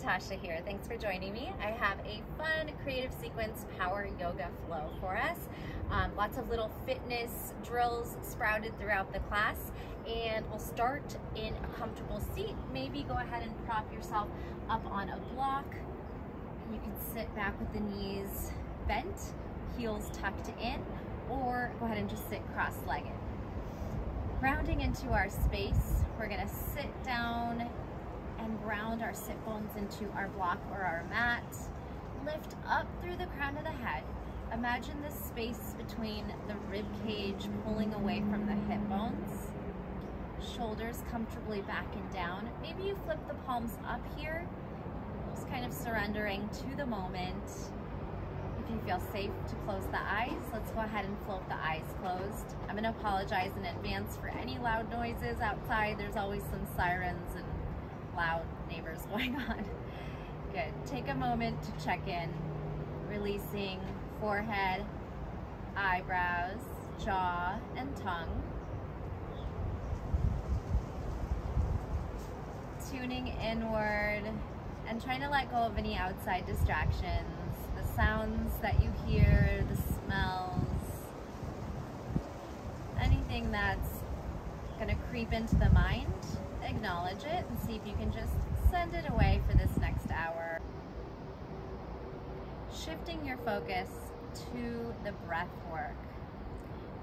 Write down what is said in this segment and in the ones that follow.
Natasha here. Thanks for joining me. I have a fun creative sequence power yoga flow for us. Lots of little fitness drills sprouted throughout the class, and we'll start in a comfortable seat. Maybe go ahead and prop yourself up on a block. You can sit back with the knees bent, heels tucked in, or go ahead and just sit cross-legged. Grounding into our space, we're gonna sit down and ground our sit bones into our block or our mat. Lift up through the crown of the head. Imagine the space between the rib cage pulling away from the hip bones. Shoulders comfortably back and down. Maybe you flip the palms up here, just kind of surrendering to the moment. If you feel safe to close the eyes, let's go ahead and float the eyes closed. I'm gonna apologize in advance for any loud noises outside. There's always some sirens and loud neighbors going on. Good. Take a moment to check in, releasing forehead, eyebrows, jaw, and tongue. Tuning inward and trying to let go of any outside distractions, the sounds that you hear, the smells, anything that's gonna creep into the mind. Acknowledge it and see if you can just send it away for this next hour. Shifting your focus to the breath work,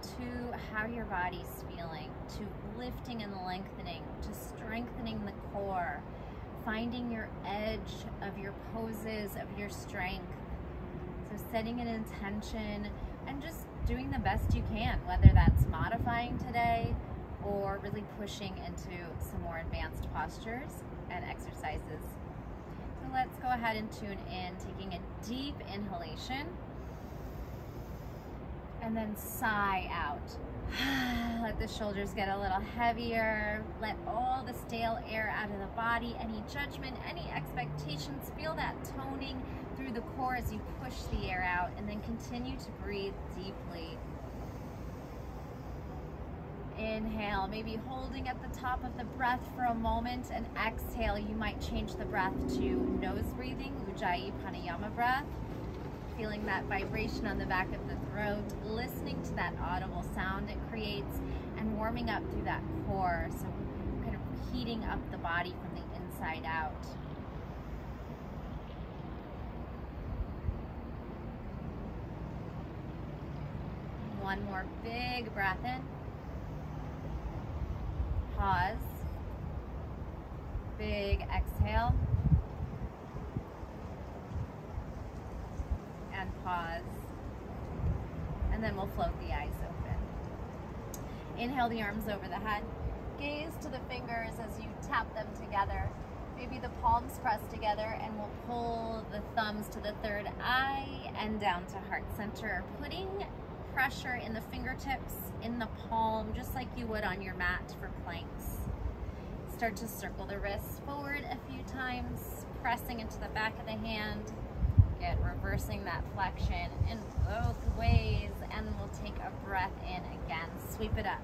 to how your body's feeling, to lifting and lengthening, to strengthening the core, finding your edge of your poses, of your strength. So setting an intention and just doing the best you can, whether that's modifying today or really pushing into some more advanced postures and exercises. So let's go ahead and tune in, taking a deep inhalation and then sigh out. Let the shoulders get a little heavier. Let all the stale air out of the body, any judgment, any expectations. Feel that toning through the core as you push the air out, and then continue to breathe deeply. Inhale, maybe holding at the top of the breath for a moment, and exhale, you might change the breath to nose breathing, Ujjayi Pranayama breath. Feeling that vibration on the back of the throat, listening to that audible sound it creates, and warming up through that core, so kind of heating up the body from the inside out. One more big breath in. Pause. Big exhale. And pause. And then we'll float the eyes open. Inhale the arms over the head. Gaze to the fingers as you tap them together. Maybe the palms press together, and we'll pull the thumbs to the third eye and down to heart center, putting pressure in the fingertips, in the palm, just like you would on your mat for planks. Start to circle the wrists forward a few times, pressing into the back of the hand. Get reversing that flexion in both ways, and we'll take a breath in again. Sweep it up.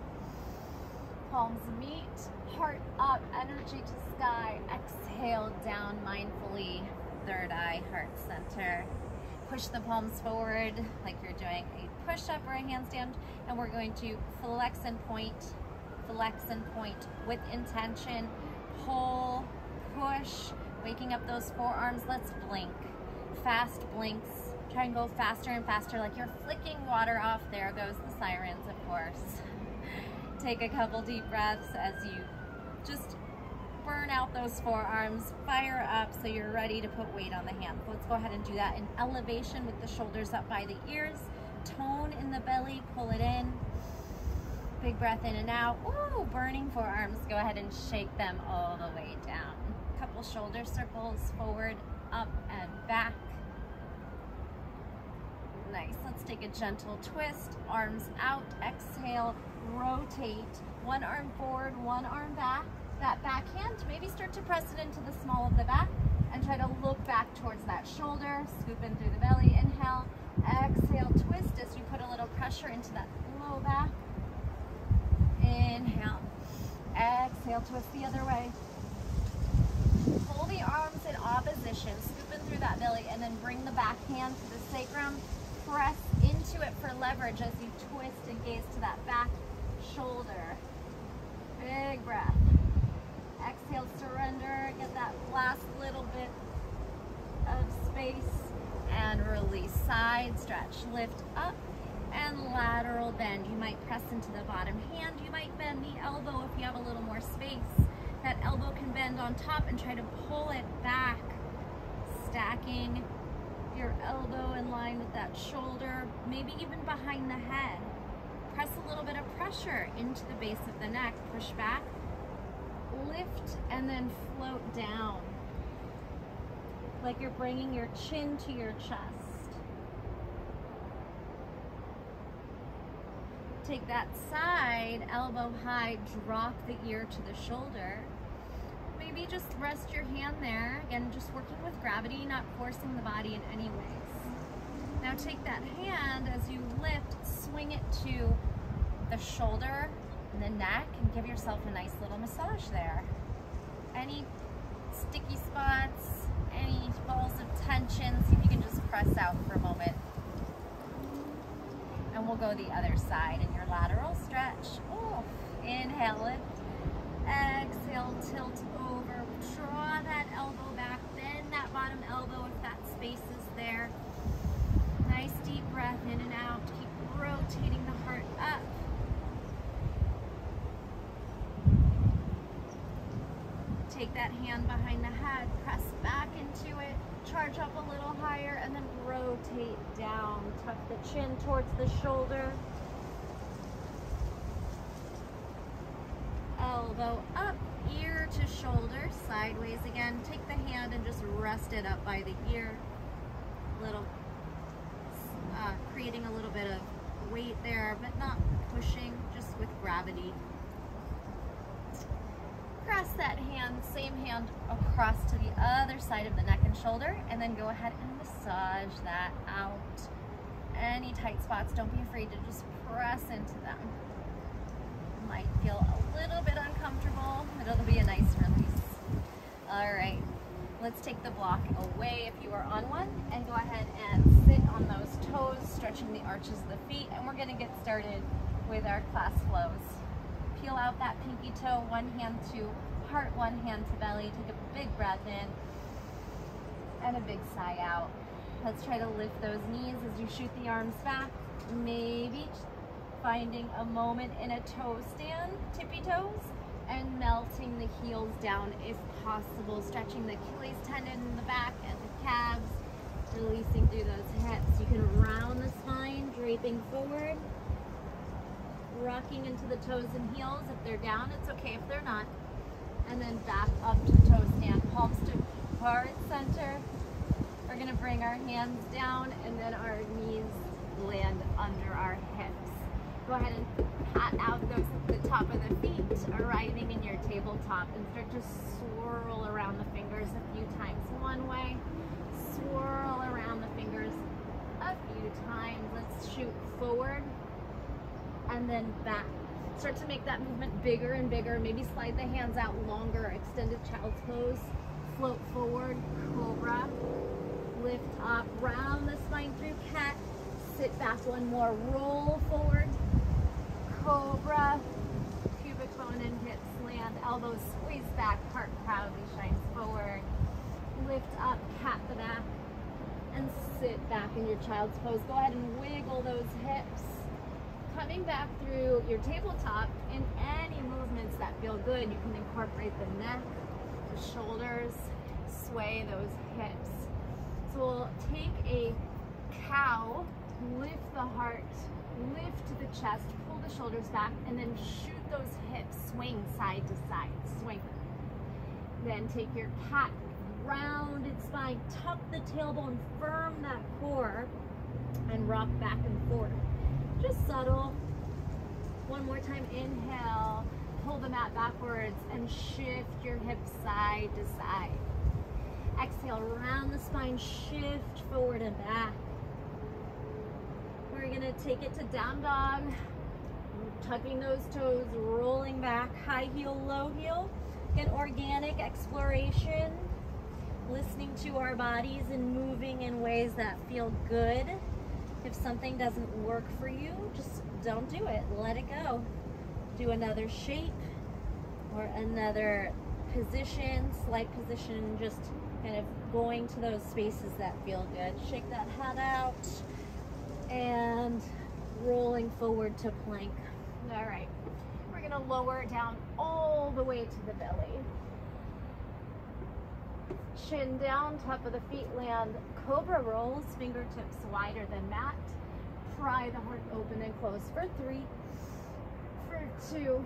Palms meet, heart up, energy to sky. Exhale down mindfully, third eye, heart center. Push the palms forward like you're doing a push-up or a handstand, and we're going to flex and point with intention. Pull, push, waking up those forearms. Let's blink. Fast blinks. Try and go faster and faster, like you're flicking water off. There goes the sirens, of course. Take a couple deep breaths as you just burn out those forearms, fire up so you're ready to put weight on the hands. Let's go ahead and do that in elevation with the shoulders up by the ears. Tone in the belly, pull it in. Big breath in and out. Ooh, burning forearms. Go ahead and shake them all the way down. Couple shoulder circles, forward, up, and back. Nice. Let's take a gentle twist. Arms out. Exhale. Rotate. One arm forward, one arm back. That back hand, maybe start to press it into the small of the back and try to look back towards that shoulder. Scoop in through the belly. Inhale. Exhale. Twist as you put a little pressure into that low back. Inhale. Exhale. Twist the other way. Pull the arms in opposition. inches, scooping through that belly, and then bring the back hand to the sacrum. Press into it for leverage as you twist and gaze to that back shoulder. Big breath. Exhale, surrender. Get that last little bit of space and release. Side stretch. Lift up and lateral bend. You might press into the bottom hand. You might bend the elbow if you have a little more space. That elbow can bend on top and try to pull it back. Stacking your elbow in line with that shoulder, maybe even behind the head. Press a little bit of pressure into the base of the neck. Push back, lift, and then float down. Like you're bringing your chin to your chest. Take that side, elbow high, drop the ear to the shoulder. Maybe just rest your hand there. Again, just working with gravity, not forcing the body in any ways. Now take that hand as you lift, swing it to the shoulder and the neck, and give yourself a nice little massage there. Any sticky spots, any balls of tension, see if you can just press out for a moment. And we'll go the other side in your lateral stretch. Oh, inhale, lift. Exhale, tilt over. Draw that elbow back. Bend that bottom elbow if that space is there. Nice deep breath in and out. Keep rotating the heart up. Take that hand behind the head. Press back into it. Charge up a little higher and then rotate down. Tuck the chin towards the shoulder. Elbow up, ear to shoulder, sideways again. Take the hand and just rest it up by the ear. Creating a little bit of weight there, but not pushing, just with gravity. Cross that hand, same hand across to the other side of the neck and shoulder, and then go ahead and massage that out. Any tight spots, don't be afraid to just press into them. Might feel a little bit uncomfortable, but it'll be a nice release. All right, let's take the block away if you are on one, and go ahead and sit on those toes, stretching the arches of the feet, and we're gonna get started with our class flows. Peel out that pinky toe, one hand to heart, one hand to belly. Take a big breath in and a big sigh out. Let's try to lift those knees as you shoot the arms back. Maybe finding a moment in a toe stand, tippy toes, and melting the heels down if possible. Stretching the Achilles tendon in the back and the calves, releasing through those hips. You can round the spine, draping forward, rocking into the toes and heels. If they're down, it's okay if they're not. And then back up to toe stand, palms to heart center. We're gonna bring our hands down and then our knees land under our hips. Go ahead and pat out the top of the feet, arriving in your tabletop, and start to swirl around the fingers a few times. One way, swirl around the fingers a few times. Let's shoot forward and then back. Start to make that movement bigger and bigger. Maybe slide the hands out longer. Extended child's pose. Float forward, cobra. Lift up, round the spine through cat. Sit back one more, roll forward. Cobra, pubic bone and hips land, elbows squeeze back, heart proudly shines forward. Lift up, cat the back, and sit back in your child's pose. Go ahead and wiggle those hips. Coming back through your tabletop, in any movements that feel good, you can incorporate the neck, the shoulders, sway those hips. So we'll take a cow, lift the heart, lift the chest, pull the shoulders back, and then shoot those hips, swing side to side, swing. Then take your cat, rounded spine, tuck the tailbone, firm that core, and rock back and forth. Just subtle. One more time, inhale, pull the mat backwards, and shift your hips side to side. Exhale, round the spine, shift forward and back. We're gonna take it to down dog, tucking those toes, rolling back, high heel, low heel. Get organic exploration. listening to our bodies and moving in ways that feel good. If something doesn't work for you, just don't do it. Let it go. Do another shape or another position, slight position, just kind of going to those spaces that feel good. Shake that head out and rolling forward to plank. All right, we're gonna lower it down all the way to the belly. Chin down, top of the feet land cobra rolls, fingertips wider than mat. Pry the heart open and close for 3, for 2,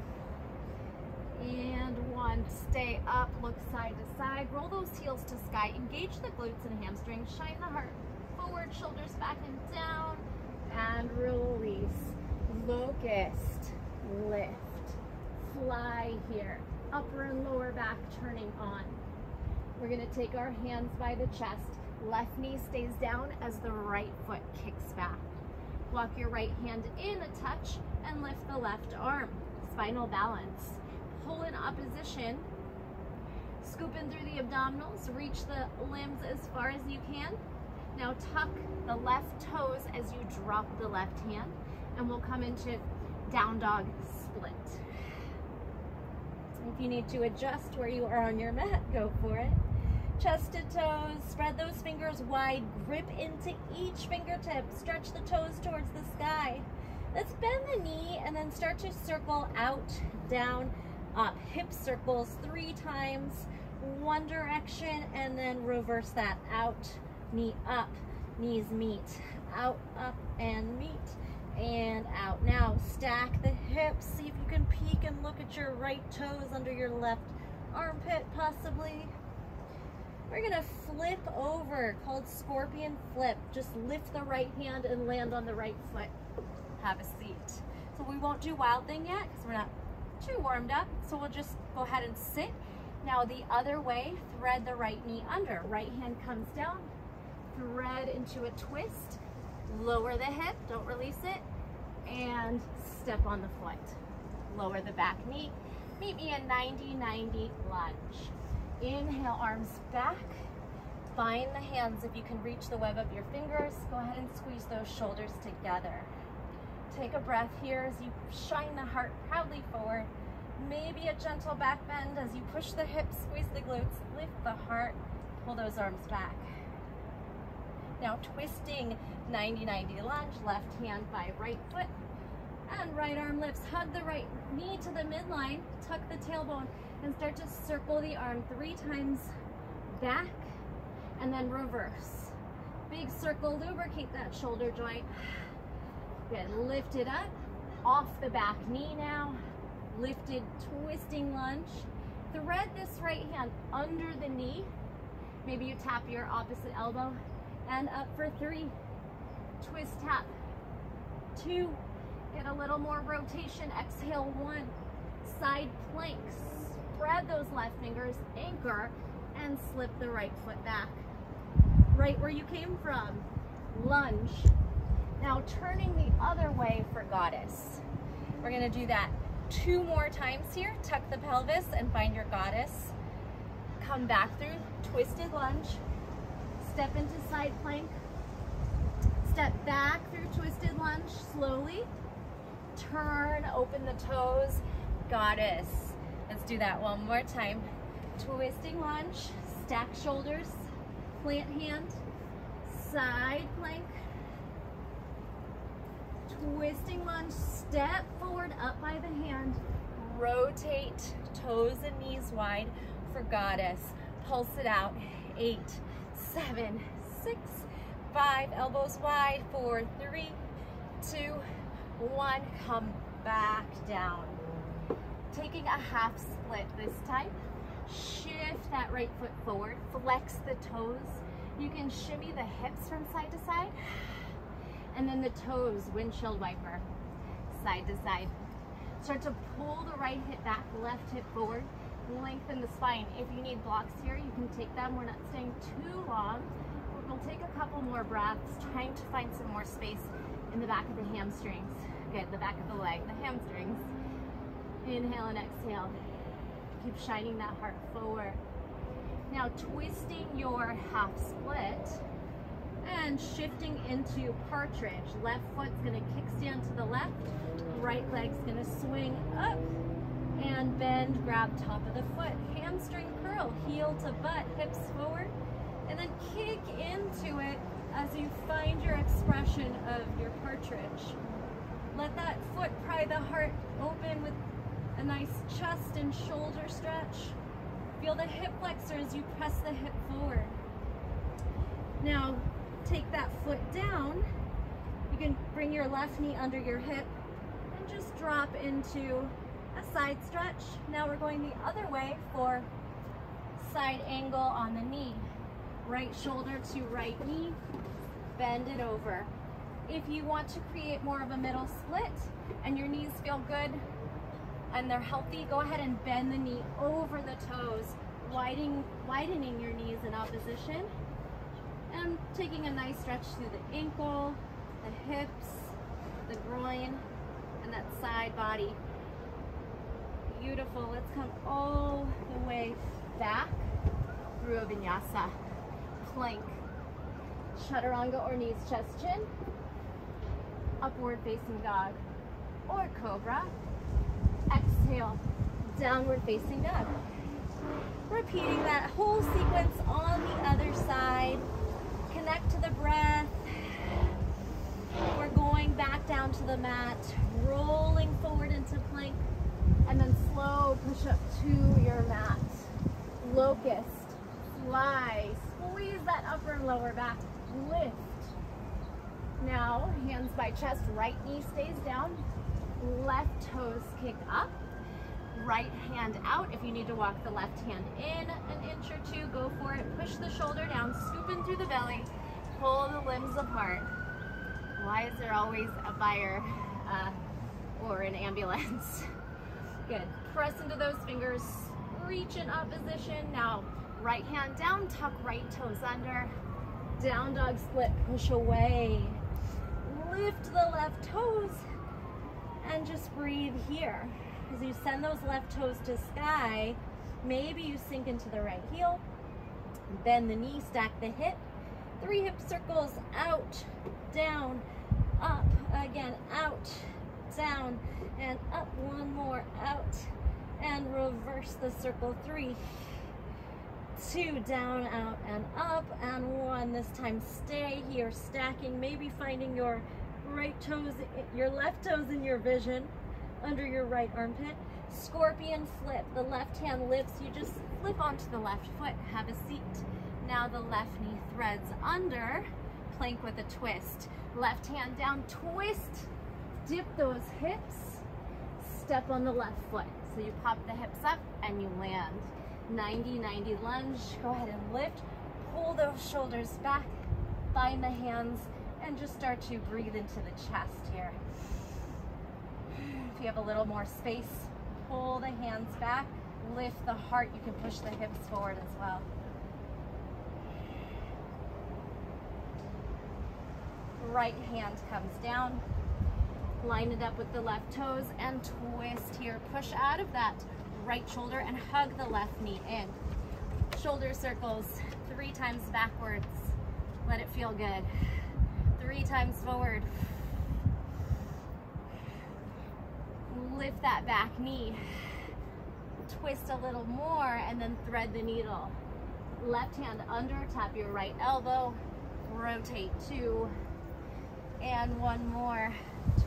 and 1. Stay up, look side to side, roll those heels to sky, engage the glutes and hamstrings, shine the heart forward, shoulders back and down, and release. Locust, lift, fly here, upper and lower back turning on. We're gonna take our hands by the chest, left knee stays down as the right foot kicks back. Walk your right hand in a touch and lift the left arm. Spinal balance. Pull in opposition. Scoop in through the abdominals. Reach the limbs as far as you can. Now tuck the left toes as you drop the left hand, and we'll come into down dog split. If you need to adjust where you are on your mat, go for it. Chest to toes, spread those fingers wide, grip into each fingertip, stretch the toes towards the sky. Let's bend the knee and then start to circle out, down, up. Hip circles 3 times, one direction, and then reverse that out, knee up, knees meet, out, up, and meet, and out. Now stack the hips, see if you can peek and look at your right toes under your left armpit possibly. We're gonna flip over, called scorpion flip. Just lift the right hand and land on the right foot. Have a seat. So we won't do wild thing yet because we're not too warmed up. So we'll just go ahead and sit. Now the other way, thread the right knee under. Right hand comes down, thread into a twist, lower the hip, don't release it, and step on the foot. Lower the back knee. Meet me in 90-90 lunge. Inhale, arms back. Find the hands. If you can reach the web of your fingers, go ahead and squeeze those shoulders together. Take a breath here as you shine the heart proudly forward. Maybe a gentle back bend as you push the hips, squeeze the glutes, lift the heart, pull those arms back. Now twisting 90-90 lunge, left hand by right foot, and right arm lifts. Hug the right knee to the midline, tuck the tailbone, and start to circle the arm 3 times back, and then reverse. Big circle, lubricate that shoulder joint. Good, lift it up, off the back knee now. Lifted, twisting lunge. Thread this right hand under the knee. Maybe you tap your opposite elbow, and up for 3. Twist, tap, 2. Get a little more rotation, exhale, 1. Side planks. Spread those left fingers, anchor, and slip the right foot back. Right where you came from. Lunge. Now turning the other way for goddess. We're gonna do that 2 more times here. Tuck the pelvis and find your goddess. Come back through twisted lunge. Step into side plank. Step back through twisted lunge slowly. Turn, open the toes, goddess. Let's do that one more time. Twisting lunge, stack shoulders, plant hand, side plank, twisting lunge, step forward up by the hand, rotate, toes and knees wide for goddess. Pulse it out, 8, 7, 6, 5, elbows wide, 4, 3, 2, 1, come back down. Taking a half split this time. Shift that right foot forward, flex the toes. You can shimmy the hips from side to side. And then the toes, windshield wiper, side to side. Start to pull the right hip back, left hip forward. Lengthen the spine. If you need blocks here, you can take them. We're not staying too long. We'll take a couple more breaths, trying to find some more space in the back of the hamstrings. Good, the back of the leg, the hamstrings. Inhale and exhale. Keep shining that heart forward. Now twisting your half split and shifting into partridge. Left foot's gonna kickstand to the left, right leg's gonna swing up and bend, grab top of the foot. Hamstring curl, heel to butt, hips forward, and then kick into it as you find your expression of your partridge. Let that foot pry the heart open with a nice chest and shoulder stretch. Feel the hip flexor as you press the hip forward. Now, take that foot down. You can bring your left knee under your hip and just drop into a side stretch. Now we're going the other way for side angle on the knee. Right shoulder to right knee, bend it over. If you want to create more of a middle split and your knees feel good and they're healthy, go ahead and bend the knee over the toes, widening your knees in opposition, and taking a nice stretch through the ankle, the hips, the groin, and that side body. Beautiful. Let's come all the way back through a Vinyasa Plank. Chaturanga or knees, chest, chin. Upward facing dog or cobra. Exhale, downward facing dog. Repeating that whole sequence on the other side. Connect to the breath. We're going back down to the mat, rolling forward into plank, and then slow push up to your mat. Locust, fly, squeeze that upper and lower back, lift. Now, hands by chest, right knee stays down, left toes kick up, right hand out. If you need to walk the left hand in an inch or two, go for it. Push the shoulder down, scoop in through the belly, pull the limbs apart. Why is there always a fire or an ambulance? Good. Press into those fingers, reach in opposition. Now, right hand down, tuck right toes under. Down dog split, push away. Lift the left toes and just breathe here. As you send those left toes to sky, maybe you sink into the right heel. Bend the knee, stack the hip. 3 hip circles, out, down, up, again, out, down, and up. One more, out, and reverse the circle. 3, 2, down, out, and up, and 1. This time stay here, stacking, maybe finding your right toes, your left toes in your vision under your right armpit. Scorpion flip, the left hand lifts, you just flip onto the left foot, have a seat. Now the left knee threads under, plank with a twist. Left hand down, twist, dip those hips, step on the left foot. So you pop the hips up and you land. 90-90 lunge, go ahead and lift, pull those shoulders back, find the hands, and just start to breathe into the chest here. If you have a little more space, pull the hands back, lift the heart, you can push the hips forward as well. Right hand comes down, line it up with the left toes and twist here. Push out of that right shoulder and hug the left knee in. Shoulder circles 3 times backwards. Let it feel good. 3 times forward. Lift that back knee. Twist a little more and then thread the needle. Left hand under, tap your right elbow, rotate 2, and 1 more.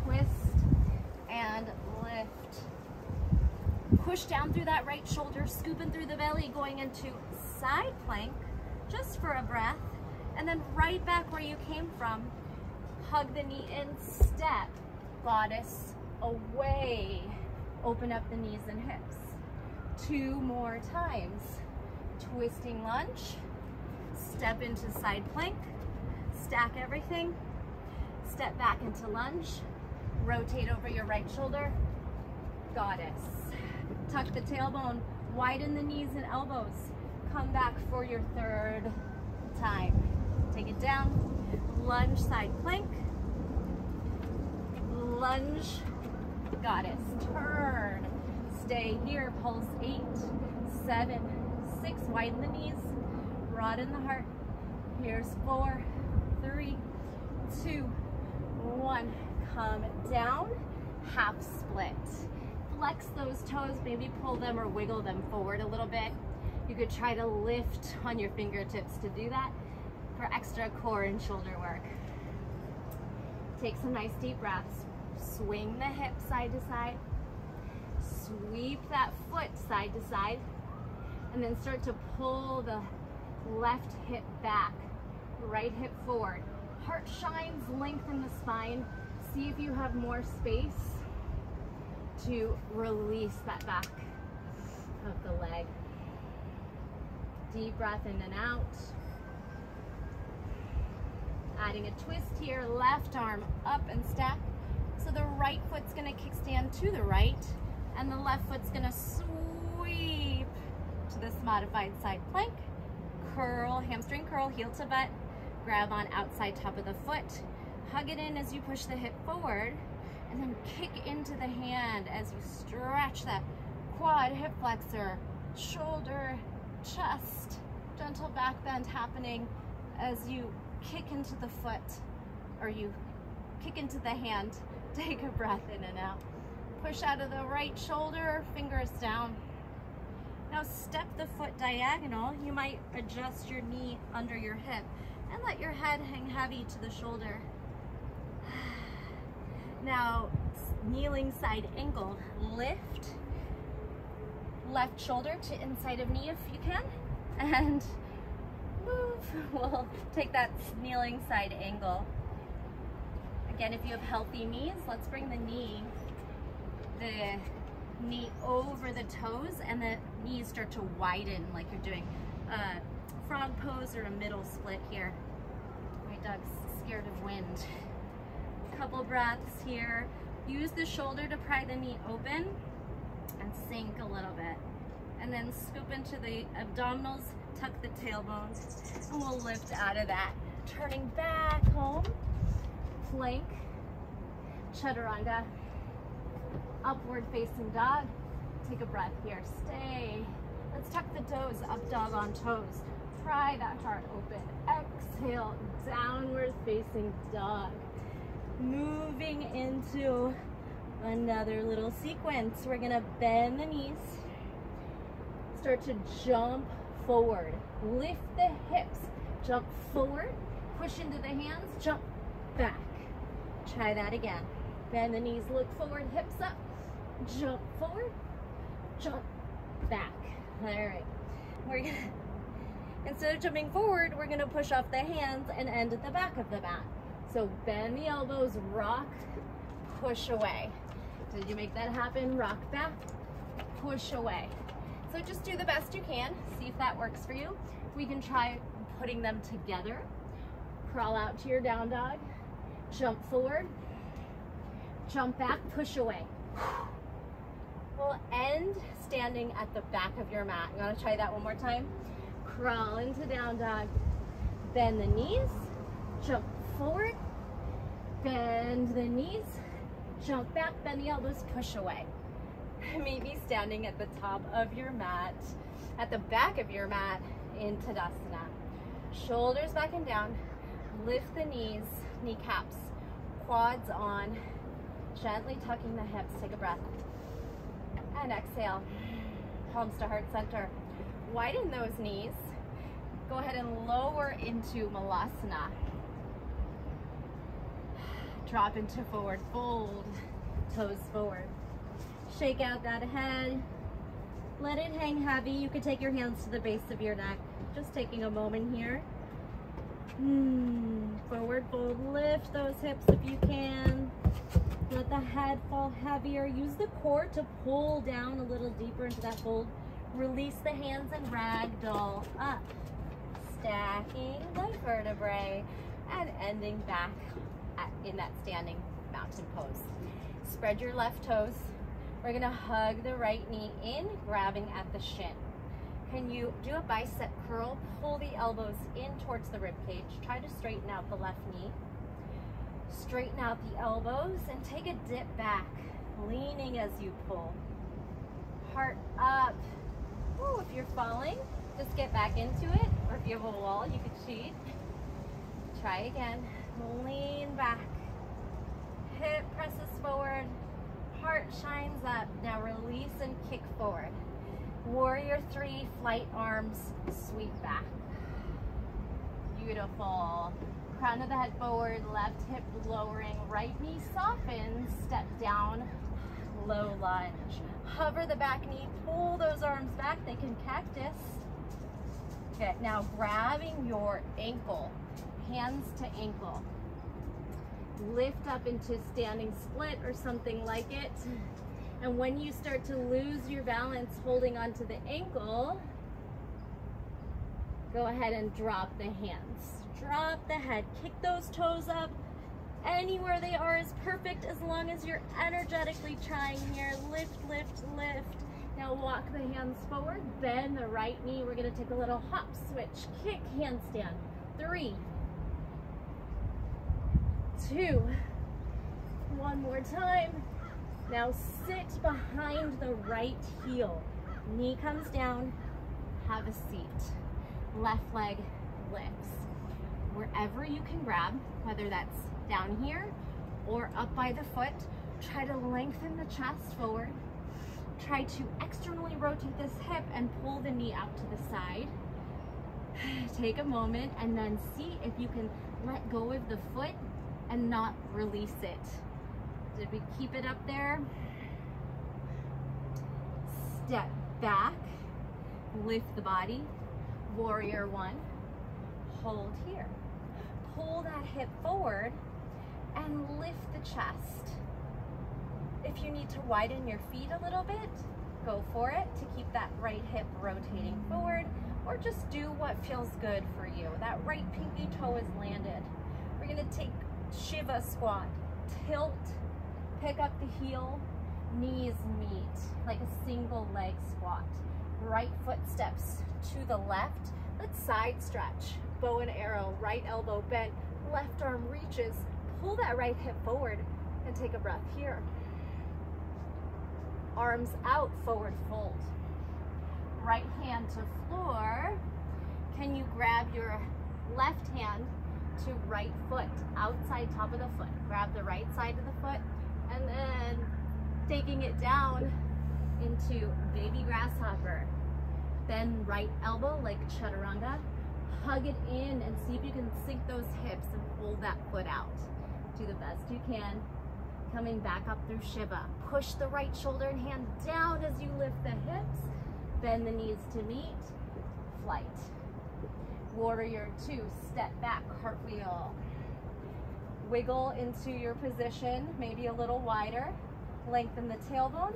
Twist and lift. Push down through that right shoulder, scooping through the belly, going into side plank, just for a breath, and then right back where you came from. Hug the knee in, step, goddess, away. Open up the knees and hips. 2 more times. Twisting lunge, step into side plank, stack everything, step back into lunge, rotate over your right shoulder, goddess. Tuck the tailbone, widen the knees and elbows. Come back for your 3rd time. Take it down, lunge, side plank, lunge, goddess, turn. Stay here, pulse 8, 7, 6, widen the knees, broaden the heart. Here's 4, 3, 2, 1. Come down, half split. Flex those toes, maybe pull them or wiggle them forward a little bit. You could try to lift on your fingertips to do that for extra core and shoulder work. Take some nice deep breaths. Swing the hip side to side. Sweep that foot side to side. And then start to pull the left hip back, right hip forward. Heart shines, lengthen the spine. See if you have more space to release that back of the leg. Deep breath in and out. Adding a twist here, left arm up and stack. So the right foot's gonna kickstand to the right, and the left foot's gonna sweep to this modified side plank. Curl, hamstring curl, heel to butt. Grab on outside top of the foot. Hug it in as you push the hip forward, and then kick into the hand as you stretch that quad, hip flexor, shoulder, chest. Gentle back bend happening as you kick into the foot, or you kick into the hand. Take a breath in and out. Push out of the right shoulder, fingers down. Now step the foot diagonal. You might adjust your knee under your hip and let your head hang heavy to the shoulder. Now, kneeling side angle. Lift left shoulder to inside of knee if you can, and move. We'll take that kneeling side angle. Again, if you have healthy knees, let's bring the knee over the toes, and the knees start to widen like you're doing a frog pose or a middle split here. My dog's scared of wind. Couple breaths here. Use the shoulder to pry the knee open and sink a little bit. And then scoop into the abdominals, tuck the tailbones, and we'll lift out of that. Turning back home, plank, chaturanga, upward facing dog. Take a breath here, stay. Let's tuck the toes, up dog on toes. Pry that heart open. Exhale, downward facing dog. Moving into another little sequence. We're gonna bend the knees, start to jump forward, lift the hips, jump forward, push into the hands, jump back. Try that again. Bend the knees, look forward, hips up, jump forward, jump back. All right, we're gonna, instead of jumping forward, we're gonna push off the hands and end at the back of the mat. So bend the elbows, rock, push away. Did you make that happen? Rock back, push away. So just do the best you can. See if that works for you. We can try putting them together. Crawl out to your down dog, jump forward, jump back, push away. We'll end standing at the back of your mat. You wanna try that one more time? Crawl into down dog, bend the knees, jump forward, bend the knees, jump back, bend the elbows, push away. Maybe standing at the top of your mat, at the back of your mat in Tadasana. Shoulders back and down, lift the knees, kneecaps, quads on, gently tucking the hips, take a breath. And exhale, palms to heart center. Widen those knees. Go ahead and lower into Malasana. Drop into forward fold, toes forward. Shake out that head. Let it hang heavy. You could take your hands to the base of your neck. Just taking a moment here. Forward fold, lift those hips if you can. Let the head fall heavier. Use the core to pull down a little deeper into that fold. Release the hands and ragdoll up. Stacking the vertebrae and ending back in that standing mountain pose. Spread your left toes. We're gonna hug the right knee in, grabbing at the shin. Can you do a bicep curl? Pull the elbows in towards the rib cage. Try to straighten out the left knee. Straighten out the elbows and take a dip back, leaning as you pull. Heart up. Ooh, if you're falling, Just get back into it, or if you have a wall, you could cheat. Try again. Lean back. Hip presses forward. Heart shines up. Now release and kick forward. Warrior 3, flight arms, sweep back. Beautiful. Crown of the head forward, left hip lowering, right knee softens, step down, low lunge. Hover the back knee, pull those arms back, they can cactus. Okay, now grabbing your ankle, hands to ankle. Lift up into standing split or something like it. And when you start to lose your balance holding onto the ankle, go ahead and drop the hands. Drop the head, kick those toes up. Anywhere they are is perfect as long as you're energetically trying here. Lift, lift, lift. Now walk the hands forward, bend the right knee. We're gonna take a little hop switch, kick, handstand. 3, 2, one more time. Now sit behind the right heel. Knee comes down, have a seat. Left leg lifts. Wherever you can grab, whether that's down here or up by the foot, try to lengthen the chest forward. Try to externally rotate this hip and pull the knee out to the side. Take a moment and then see if you can let go of the foot and not release it. Did we keep it up there? Step back, lift the body, warrior 1, hold here. Pull that hip forward and lift the chest. If you need to widen your feet a little bit, go for it to keep that right hip rotating forward, or just do what feels good for you. That right pinky toe is landed. We're gonna take Shiva squat, tilt, pick up the heel, knees meet, like a single leg squat. Right foot steps to the left. Let's side stretch, bow and arrow, right elbow bent, left arm reaches. Pull that right hip forward and take a breath here. Arms out, forward fold. Right hand to floor. Can you grab your left hand to right foot, outside top of the foot. Grab the right side of the foot and then taking it down into baby grasshopper. Bend right elbow like chaturanga. Hug it in and see if you can sink those hips and pull that foot out. Do the best you can. Coming back up through Shiva. Push the right shoulder and hand down as you lift the hips. Bend the knees to meet. Flight. Warrior 2, step back, cartwheel. Wiggle into your position, maybe a little wider. Lengthen the tailbone.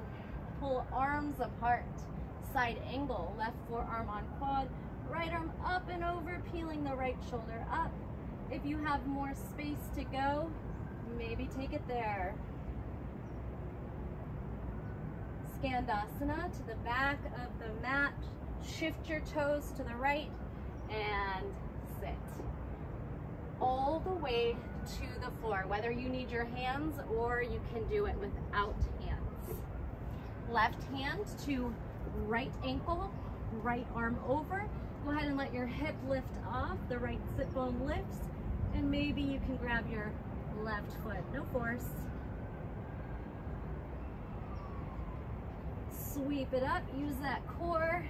Pull arms apart. Side angle, left forearm on quad. Right arm up and over, peeling the right shoulder up. If you have more space to go, maybe take it there. Skandasana to the back of the mat. Shift your toes to the right and sit. All the way to the floor, whether you need your hands or you can do it without hands. Left hand to right ankle, right arm over. Go ahead and let your hip lift off, the right sit bone lifts, and maybe you can grab your left foot, no force. Sweep it up, use that core.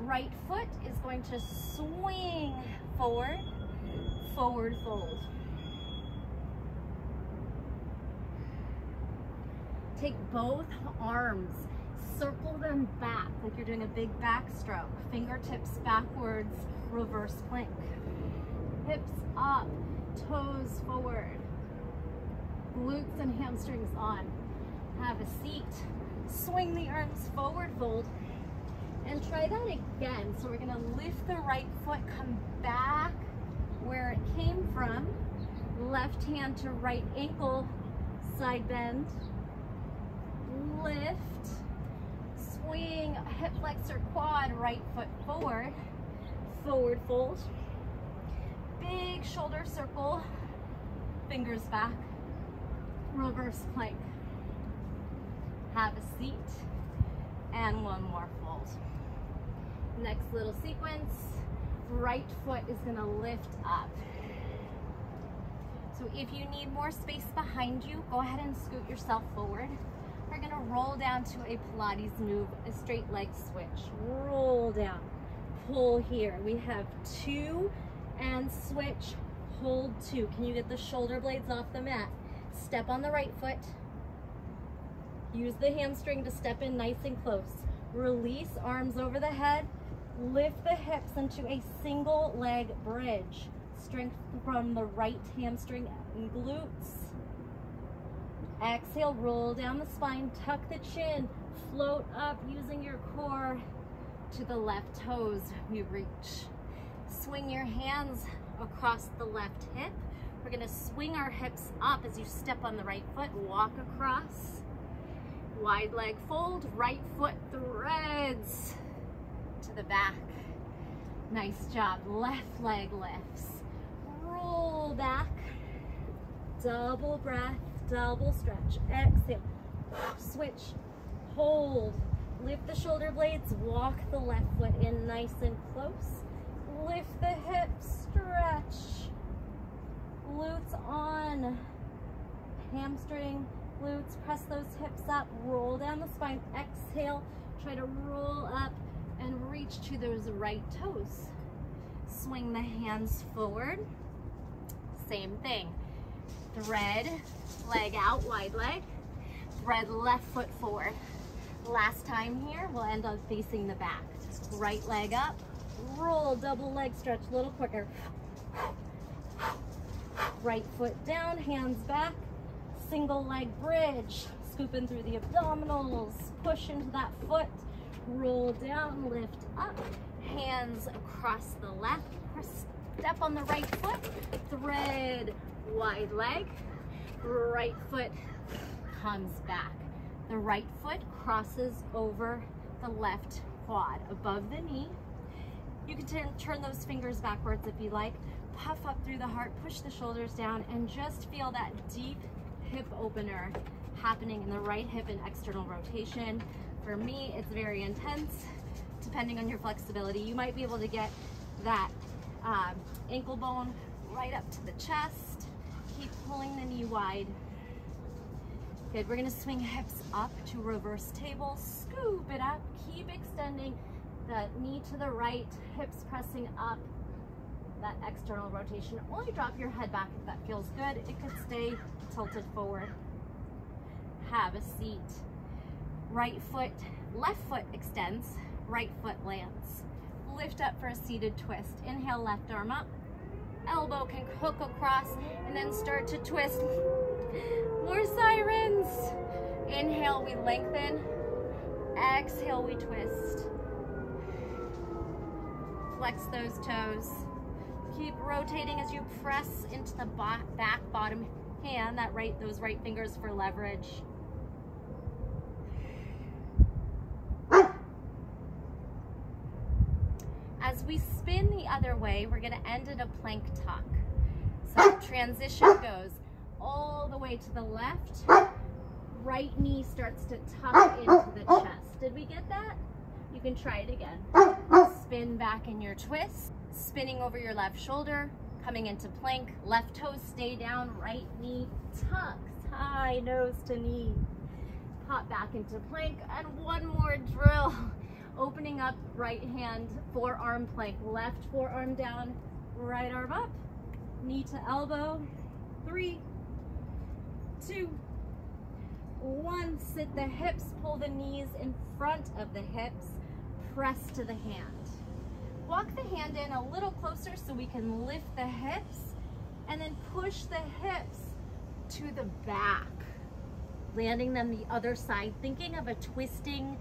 Right foot is going to swing forward, forward fold. Take both arms, circle them back like you're doing a big backstroke. Fingertips backwards, reverse plank. Hips up, toes forward. Glutes and hamstrings on. Have a seat. Swing the arms forward, fold. And try that again. So we're gonna lift the right foot, come back where it came from. Left hand to right ankle, side bend. Lift, swing, hip flexor quad, right foot forward, forward fold. Big shoulder circle, fingers back, reverse plank. Have a seat, and one more fold. Next little sequence, right foot is gonna lift up. So if you need more space behind you, go ahead and scoot yourself forward. We're gonna roll down to a Pilates move, a straight leg switch. Roll down, pull here. We have 2 and switch, hold 2. Can you get the shoulder blades off the mat? Step on the right foot. Use the hamstring to step in nice and close. Release, arms over the head. Lift the hips into a single leg bridge. Strength from the right hamstring and glutes. Exhale, roll down the spine, tuck the chin, float up using your core to the left toes. We reach. Swing your hands across the left hip. We're gonna swing our hips up as you step on the right foot, walk across. Wide leg fold, right foot threads to the back. Nice job, left leg lifts. Roll back, double breath, double stretch. Exhale, switch, hold. Lift the shoulder blades, walk the left foot in nice and close. Lift the hips, stretch. Glutes on, hamstring, glutes, press those hips up, roll down the spine. Exhale, try to roll up and reach to those right toes. Swing the hands forward. Same thing. Thread, leg out, wide leg. Thread left foot forward. Last time here, we'll end up facing the back. Right leg up, roll, double leg stretch, a little quicker. Right foot down, hands back, single leg bridge. Scooping through the abdominals, push into that foot. Roll down, lift up, hands across the left, step on the right foot, thread, wide leg, right foot comes back. The right foot crosses over the left quad above the knee. You can turn those fingers backwards if you like. Puff up through the heart, push the shoulders down, and just feel that deep hip opener happening in the right hip and external rotation. For me, it's very intense. Depending on your flexibility, you might be able to get that ankle bone right up to the chest. Keep pulling the knee wide. Good, we're gonna swing hips up to reverse table, scoop it up, keep extending the knee to the right, hips pressing up, that external rotation. Only drop your head back if that feels good. It could stay tilted forward. Have a seat. Right foot, left foot extends, right foot lands. Lift up for a seated twist. Inhale, left arm up. Elbow can hook across and then start to twist. More sirens. Inhale, we lengthen. Exhale, we twist. Flex those toes. Keep rotating as you press into the back bottom hand, those right fingers for leverage. As we spin the other way, we're going to end in a plank tuck. So transition goes all the way to the left. Right knee starts to tuck into the chest. Did we get that? You can try it again. Spin back in your twist. Spinning over your left shoulder, coming into plank. Left toes stay down, right knee tucks, high nose to knee. Pop back into plank, and one more drill. Opening up, right hand, forearm plank. Left forearm down, right arm up. Knee to elbow. 3, 2, 1. Sit the hips, pull the knees in front of the hips. Press to the hand. Walk the hand in a little closer so we can lift the hips, and then push the hips to the back, landing them the other side, thinking of a twisting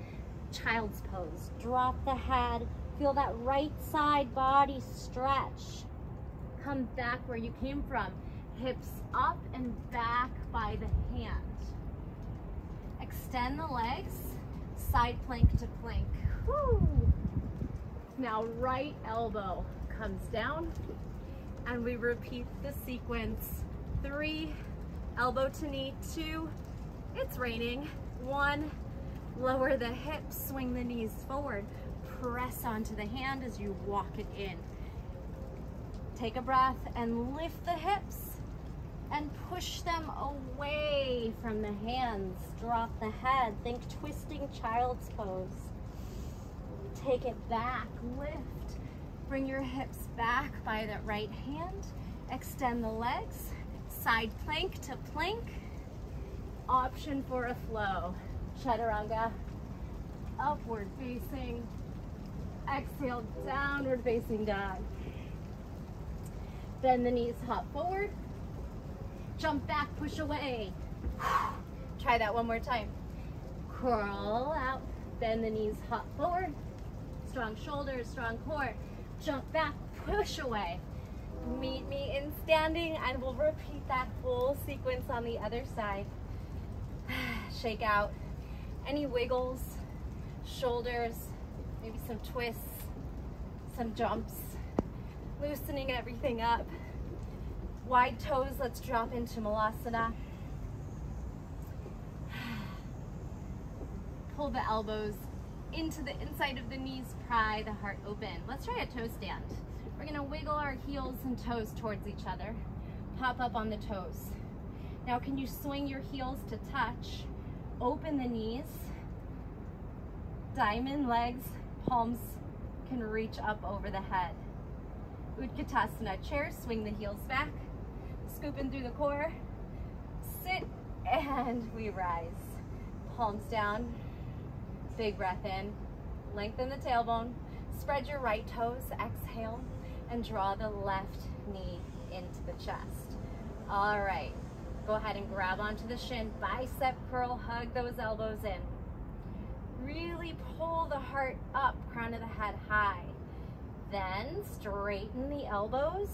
child's pose. Drop the head, feel that right side body stretch. Come back where you came from, hips up and back by the hand. Extend the legs, side plank to plank. Woo. Now right elbow comes down, and we repeat the sequence. 3, elbow to knee. 2, it's raining. 1, lower the hips, swing the knees forward. press onto the hand as you walk it in. Take a breath and lift the hips and push them away from the hands. Drop the head. Think twisting child's pose. Take it back, lift. Bring your hips back by the right hand. Extend the legs. Side plank to plank. Option for a flow. Chaturanga. Upward facing. Exhale, downward facing dog. Bend the knees, hop forward. Jump back, push away. Try that one more time. Curl out, bend the knees, hop forward. Strong shoulders, strong core. Jump back, push away. Meet me in standing, and we'll repeat that full sequence on the other side. Shake out. Any wiggles, shoulders, maybe some twists, some jumps. Loosening everything up. Wide toes, let's drop into Malasana. Pull the elbows into the inside of the knees, pry the heart open. Let's try a toe stand. We're gonna wiggle our heels and toes towards each other. Pop up on the toes. Now can you swing your heels to touch? Open the knees. Diamond legs, palms can reach up over the head. Utkatasana chair, swing the heels back. Scoop in through the core. Sit and we rise. Palms down. Big breath in. Lengthen the tailbone. Spread your right toes. Exhale and draw the left knee into the chest. All right. Go ahead and grab onto the shin. Bicep curl. Hug those elbows in. Really pull the heart up. Crown of the head high. Then straighten the elbows.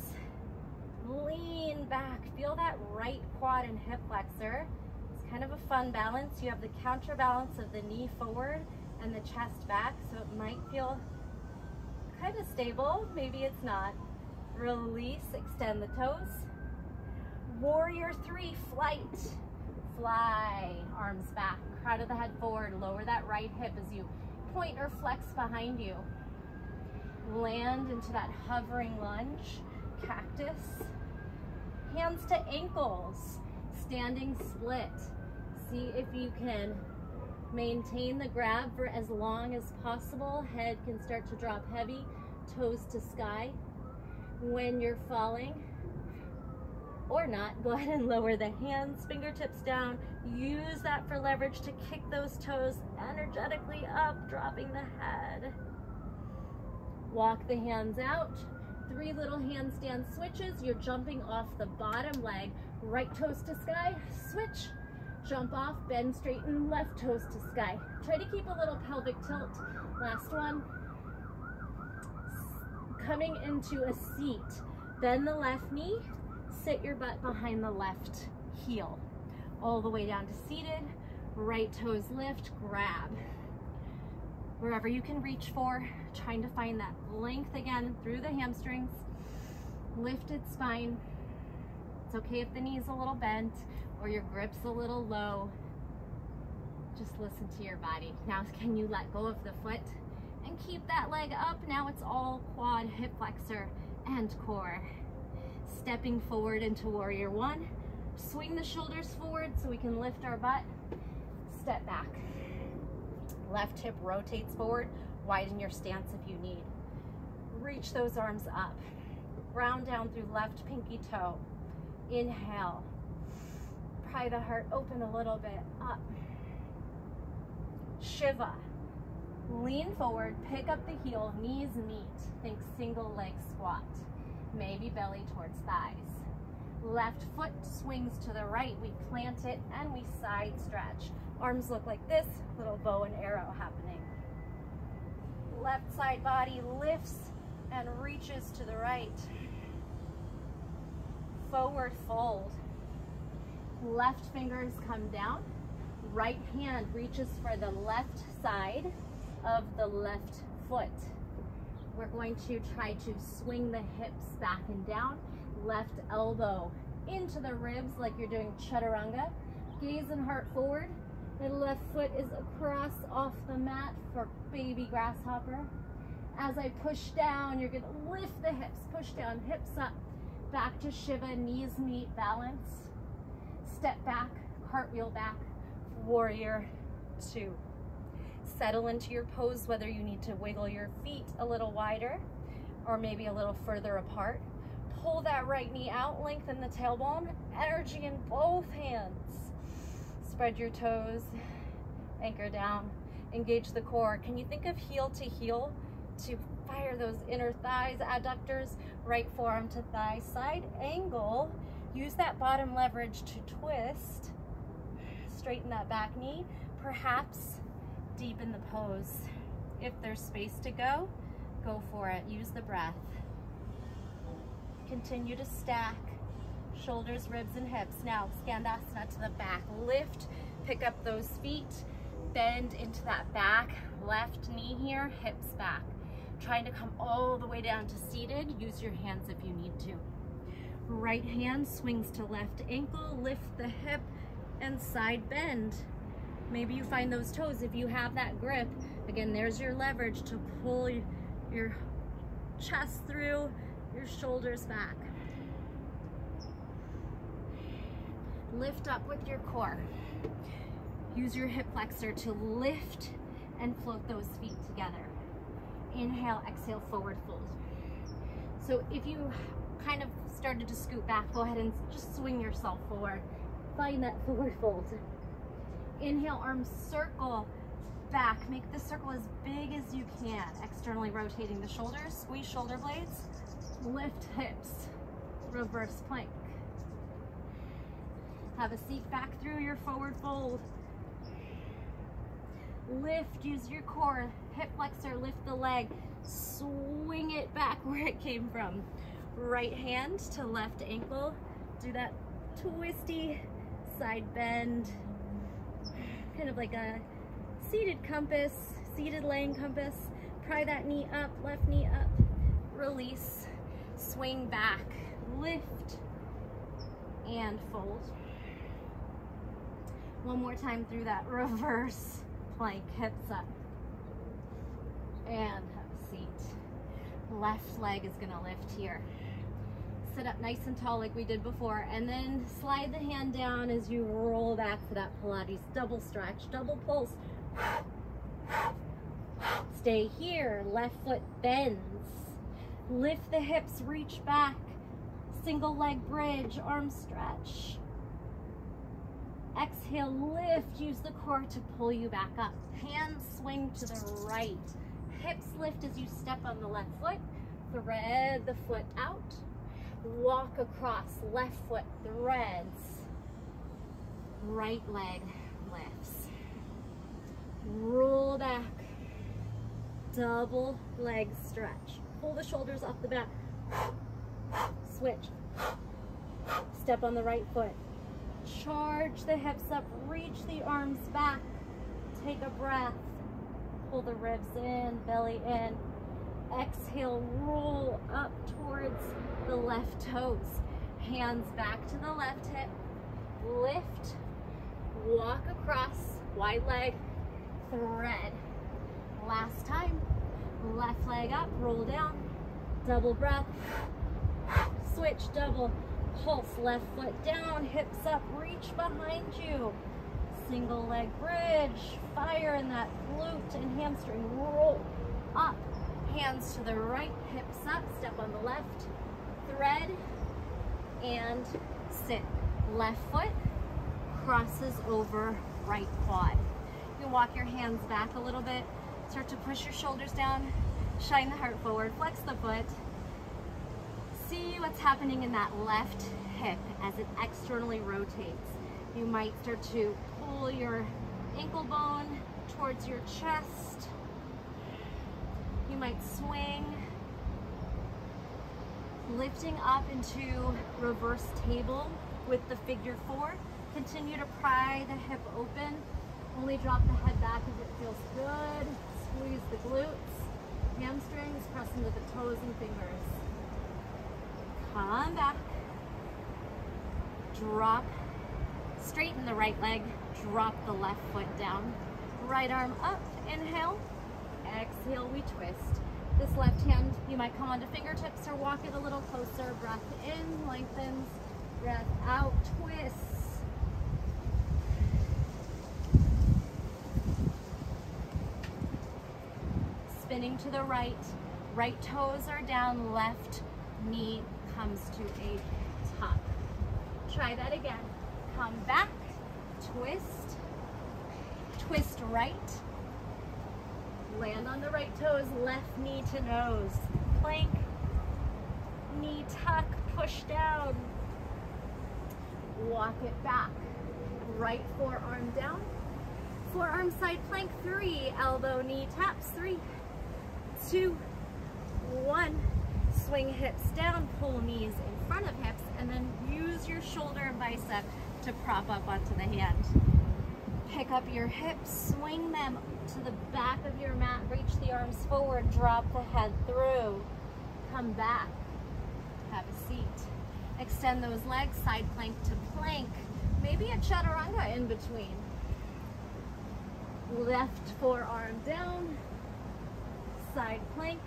Lean back. Feel that right quad and hip flexor. It's kind of a fun balance. You have the counterbalance of the knee forward and the chest back, so it might feel kind of stable. Maybe it's not. Release, extend the toes. Warrior 3, flight. Fly, arms back, crown of the head forward. Lower that right hip as you point or flex behind you. Land into that hovering lunge, cactus. Hands to ankles, standing split. See if you can maintain the grab for as long as possible. Head can start to drop heavy, toes to sky. When you're falling, or not, go ahead and lower the hands, fingertips down. Use that for leverage to kick those toes energetically up, dropping the head. Walk the hands out. 3 little handstand switches. You're jumping off the bottom leg. Right toes to sky. Switch. Jump off. Bend, straighten. Left toes to sky. Try to keep a little pelvic tilt. Last one. Coming into a seat. Bend the left knee. Sit your butt behind the left heel. All the way down to seated. Right toes lift. Grab. Wherever you can reach for, trying to find that length again through the hamstrings. Lifted spine. It's okay if the knee's a little bent or your grip's a little low. Just listen to your body. Now can you let go of the foot and keep that leg up? Now it's all quad, hip flexor, and core. Stepping forward into warrior 1. Swing the shoulders forward so we can lift our butt. Step back. Left hip rotates forward. Widen your stance if you need. Reach those arms up. Ground down through left pinky toe. Inhale. Pry the heart open a little bit. Up. Shiva. Lean forward. Pick up the heel. Knees meet. Think single leg squat. Maybe belly towards thighs. Left foot swings to the right. We plant it and we side stretch. Arms look like this, little bow and arrow happening. Left side body lifts and reaches to the right. Forward fold. Left fingers come down. Right hand reaches for the left side of the left foot. We're going to try to swing the hips back and down. Left elbow into the ribs like you're doing chaturanga. Gaze and heart forward. The left foot is across off the mat for baby grasshopper. As I push down, you're gonna lift the hips, push down, hips up, back to Shiva, knees meet, balance. Step back, cartwheel back, warrior two. Settle into your pose, whether you need to wiggle your feet a little wider or maybe a little further apart. Pull that right knee out, lengthen the tailbone, energy in both hands. Spread your toes, anchor down, engage the core. Can you think of heel to heel to fire those inner thighs, adductors, right forearm to thigh, side angle. Use that bottom leverage to twist. Straighten that back knee, perhaps deepen the pose. If there's space to go, go for it. Use the breath. Continue to stack shoulders, ribs, and hips. Now, Skandasana to the back. Lift, pick up those feet, bend into that back, left knee here, hips back. Trying to come all the way down to seated. Use your hands if you need to. Right hand swings to left ankle, lift the hip, and side bend. Maybe you find those toes. If you have that grip, again, there's your leverage to pull your chest through, your shoulders back. Lift up with your core. Use your hip flexor to lift and float those feet together. Inhale, exhale, forward fold. So if you kind of started to scoot back, go ahead and just swing yourself forward. Find that forward fold. Inhale, arms circle back. Make the circle as big as you can. Externally rotating the shoulders, squeeze shoulder blades, lift hips, reverse plank. Have a seat back through your forward fold. Lift, use your core, hip flexor, lift the leg, swing it back where it came from. Right hand to left ankle, do that twisty side bend, kind of like a seated compass, seated laying compass. Pry that knee up, left knee up, release, swing back, lift, and fold. One more time through that reverse plank, hips up, and have a seat. Left leg is gonna lift here. Sit up nice and tall like we did before, and then slide the hand down as you roll back to that Pilates double stretch, double pulse. Stay here, left foot bends. Lift the hips, reach back. Single leg bridge, arm stretch. Exhale, lift, use the core to pull you back up. Hands swing to the right. Hips lift as you step on the left foot. Thread the foot out. Walk across, left foot threads. Right leg lifts. Roll back. Double leg stretch. Pull the shoulders off the back. Switch. Step on the right foot. Charge the hips up, reach the arms back. Take a breath. Pull the ribs in, belly in. Exhale, roll up towards the left toes. Hands back to the left hip. Lift, walk across, wide leg, thread. Last time. Left leg up, roll down. Double breath. Switch, double. Pulse, left foot down, hips up, reach behind you. Single leg bridge, fire in that glute and hamstring. Roll up, hands to the right, hips up, step on the left, thread, and sit. Left foot crosses over right quad. You can walk your hands back a little bit, start to push your shoulders down, shine the heart forward, flex the foot. See what's happening in that left hip as it externally rotates. You might start to pull your ankle bone towards your chest. You might swing, lifting up into reverse table with the figure four. Continue to pry the hip open. Only drop the head back if it feels good. Squeeze the glutes, hamstrings, press into the toes and fingers. Come back, drop, straighten the right leg, drop the left foot down, right arm up, inhale, exhale, we twist. this left hand, you might come onto fingertips or walk it a little closer. Breath in, lengthens. Breath out, twists. Spinning to the right. Right toes are down, left knee comes to a tuck. Try that again. Come back, twist, twist right. Land on the right toes, left knee to nose. Plank, knee tuck, push down. Walk it back. Right forearm down. Forearm side plank, 3. Elbow, knee taps, 3, 2, 1. Swing hips down, pull knees in front of hips, and then use your shoulder and bicep to prop up onto the hand. Pick up your hips, swing them to the back of your mat, reach the arms forward, drop the head through. Come back, have a seat. Extend those legs, side plank to plank. Maybe a chaturanga in between. Left forearm down, side plank,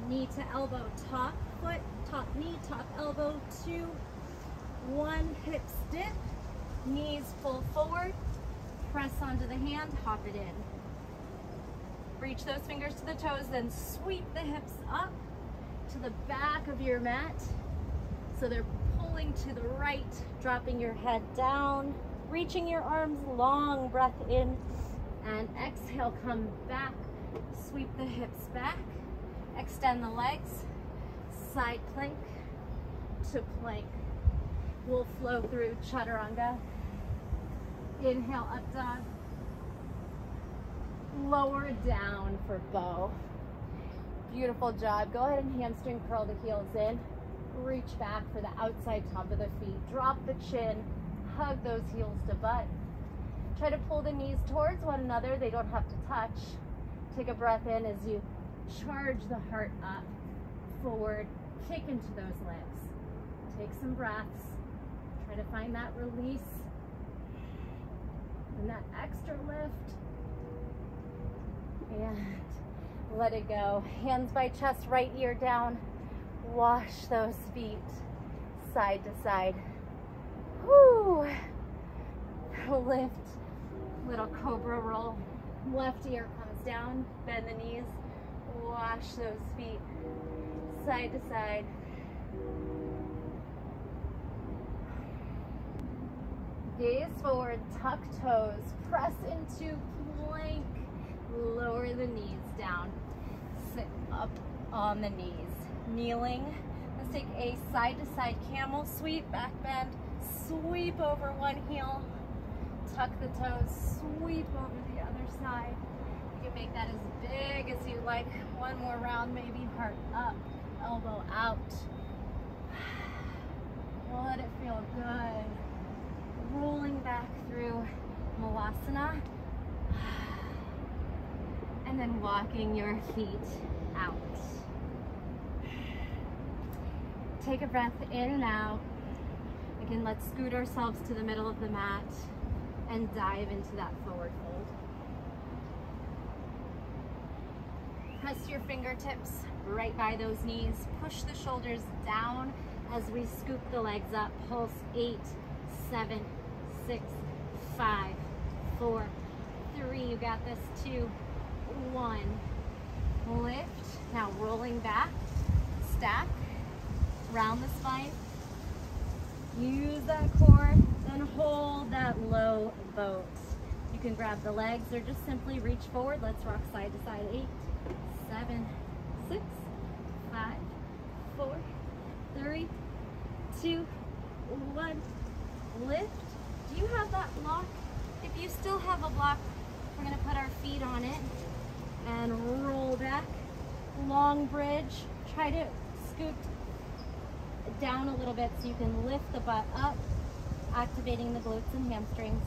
knee to elbow, top foot, top knee, top elbow, 2, 1, hips dip, knees pull forward, press onto the hand, hop it in. Reach those fingers to the toes, then sweep the hips up to the back of your mat. So they're pulling to the right, dropping your head down, reaching your arms long, breath in, and exhale, come back, sweep the hips back, extend the legs, side plank to plank. We'll flow through chaturanga. Inhale, up dog. Lower down for bow. Beautiful job. Go ahead and hamstring curl the heels in. Reach back for the outside top of the feet. Drop the chin. Hug those heels to butt. Try to pull the knees towards one another. They don't have to touch. Take a breath in as you charge the heart up, forward, kick into those legs. Take some breaths. Try to find that release and that extra lift. And let it go. Hands by chest, right ear down. Wash those feet side to side. Whoo! Lift. Little cobra roll. Left ear comes down. Bend the knees. Wash those feet side to side. Gaze forward, tuck toes, press into plank. Lower the knees down. Sit up on the knees. Kneeling. Let's take a side to side camel sweep, back bend, sweep over one heel. Tuck the toes, sweep over the other side. You can make that as big as you like. One more round, maybe heart up, elbow out. Let it feel good. Rolling back through Malasana. And then walking your feet out. Take a breath in and out. Again, let's scoot ourselves to the middle of the mat and dive into that forward fold. Press your fingertips right by those knees. Push the shoulders down as we scoop the legs up. Pulse 8, 7, 6, 5, 4, 3. You got this. 2, 1. Lift. Now rolling back. Stack. Round the spine. Use that core. Then hold that low boat. You can grab the legs or just simply reach forward. Let's rock side to side. 8, 7, 6, 5, 4, 3, 2, 1. Lift. Do you have that block? If you still have a block, we're going to put our feet on it and roll back. Long bridge. Try to scoot down a little bit so you can lift the butt up, activating the glutes and hamstrings.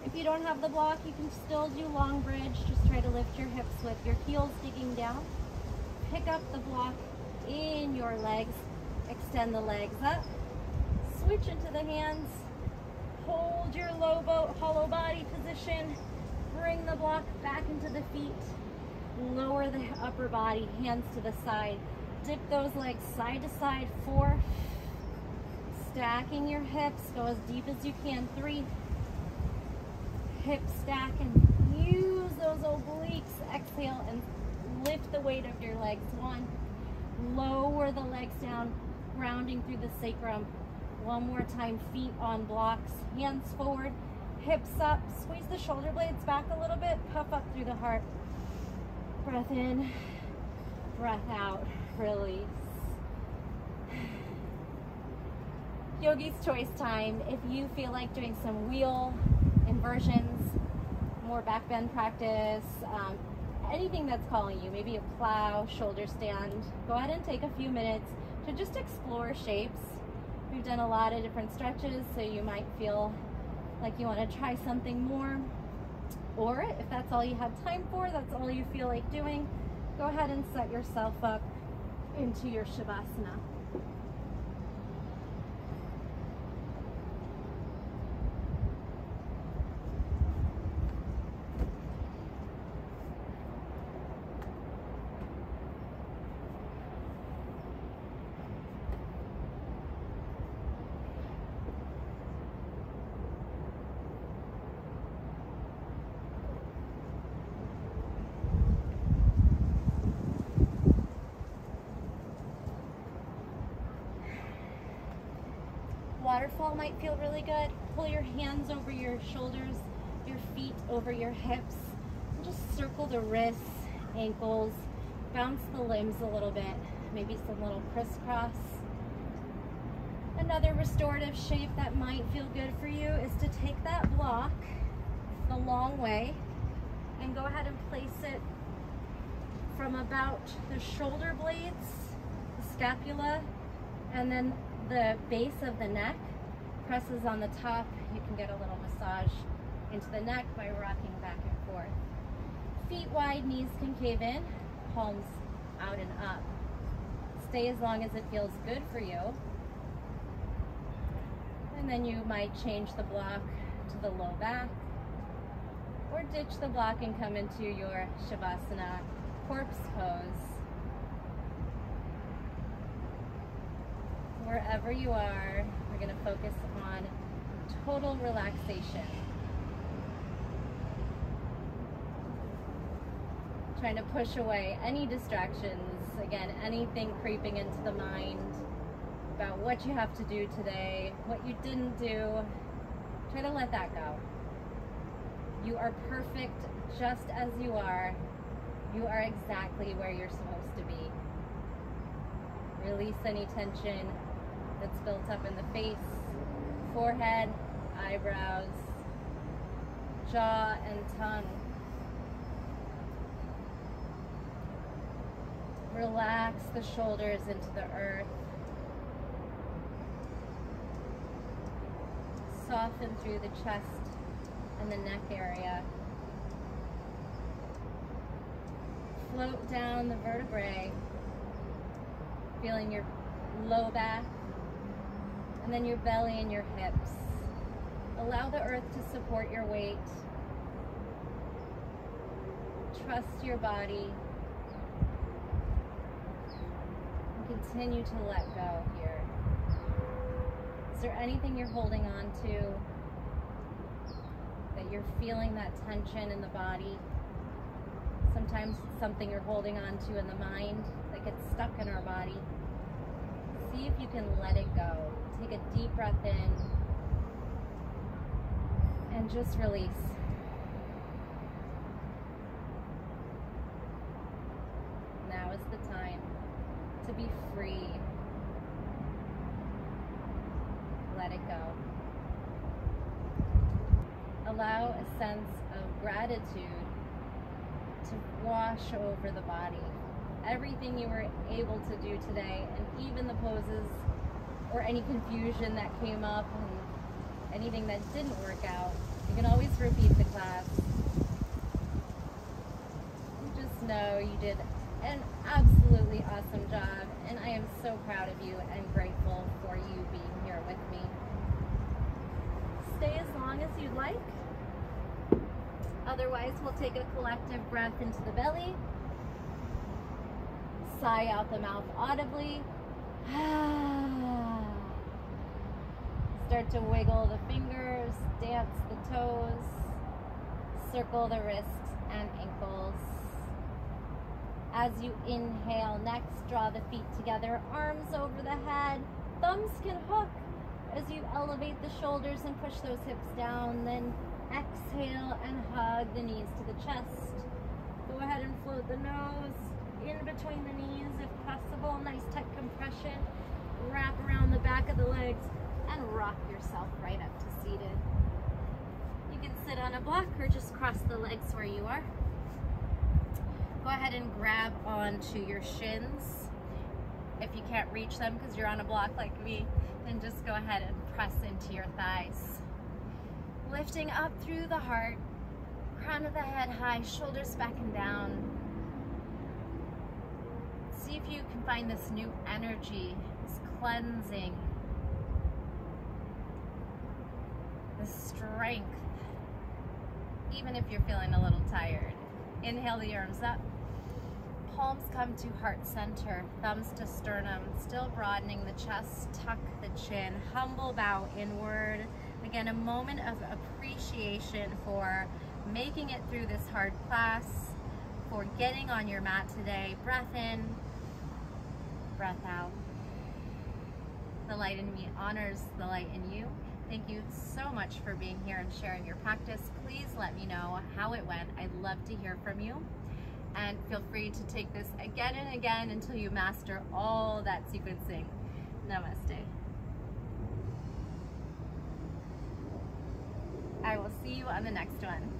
If you don't have the block, you can still do long bridge. Just try to lift your hips with your heels digging down. Pick up the block in your legs. Extend the legs up. Switch into the hands. Hold your low boat, hollow body position. Bring the block back into the feet. Lower the upper body, hands to the side. Dip those legs side to side. 4. Stacking your hips. Go as deep as you can. 3. Hip stack and use those obliques. Exhale and lift the weight of your legs. 1. Lower the legs down, grounding through the sacrum. One more time, feet on blocks, hands forward, hips up. Squeeze the shoulder blades back a little bit. Puff up through the heart. Breath in, breath out, release. Yogi's choice time. If you feel like doing some wheel inversions, more back bend practice, anything that's calling you, maybe a plow, shoulder stand, go ahead and take a few minutes to just explore shapes. We've done a lot of different stretches, so you might feel like you want to try something more. Or if that's all you have time for, that's all you feel like doing, go ahead and set yourself up into your Shavasana. Waterfall might feel really good. Pull your hands over your shoulders, your feet over your hips, and just circle the wrists, ankles, bounce the limbs a little bit, maybe some little crisscross. Another restorative shape that might feel good for you is to take that block the long way and go ahead and place it from about the shoulder blades, the scapula, and then the base of the neck presses on the top. You can get a little massage into the neck by rocking back and forth. Feet wide, knees can cave in, palms out and up. Stay as long as it feels good for you. And then you might change the block to the low back, or ditch the block and come into your Shavasana corpse pose. Wherever you are, we're going to focus on total relaxation. Trying to push away any distractions, again, anything creeping into the mind about what you have to do today, what you didn't do. Try to let that go. You are perfect just as you are. You are exactly where you're supposed to be. Release any tension that's built up in the face, forehead, eyebrows, jaw, and tongue. Relax the shoulders into the earth. Soften through the chest and the neck area. Float down the vertebrae, feeling your low back, and then your belly and your hips. Allow the earth to support your weight. Trust your body. And continue to let go here. Is there anything you're holding on to, that you're feeling that tension in the body? Sometimes it's something you're holding on to in the mind that gets stuck in our body. See if you can let it go. Take a deep breath in and just release. Now is the time to be free. Let it go. Allow a sense of gratitude to wash over the body. Everything you were able to do today, and even the poses or any confusion that came up and anything that didn't work out, you can always repeat the class. Just know you did an absolutely awesome job, and I am so proud of you and grateful for you being here with me. Stay as long as you'd like. Otherwise, we'll take a collective breath into the belly Sigh out the mouth audibly. Start to wiggle the fingers, dance the toes, circle the wrists and ankles. As you inhale, next draw the feet together, arms over the head, thumbs can hook as you elevate the shoulders and push those hips down. Then exhale and hug the knees to the chest. Go ahead and float the nose in between the knees if possible. Nice tight compression. Wrap around the back of the legs and rock yourself right up to seated. You can sit on a block or just cross the legs where you are. Go ahead and grab onto your shins. If you can't reach them because you're on a block like me, then just go ahead and press into your thighs. Lifting up through the heart, crown of the head high, shoulders back and down. See if you can find this new energy, this cleansing, the strength, even if you're feeling a little tired. Inhale the arms up, palms come to heart center, thumbs to sternum, still broadening the chest, tuck the chin, humble bow inward. Again, a moment of appreciation for making it through this hard class, for getting on your mat today. Breath in, breath out. The light in me honors the light in you. Thank you so much for being here and sharing your practice. Please let me know how it went. I'd love to hear from you. And feel free to take this again and again until you master all that sequencing. Namaste. I will see you on the next one.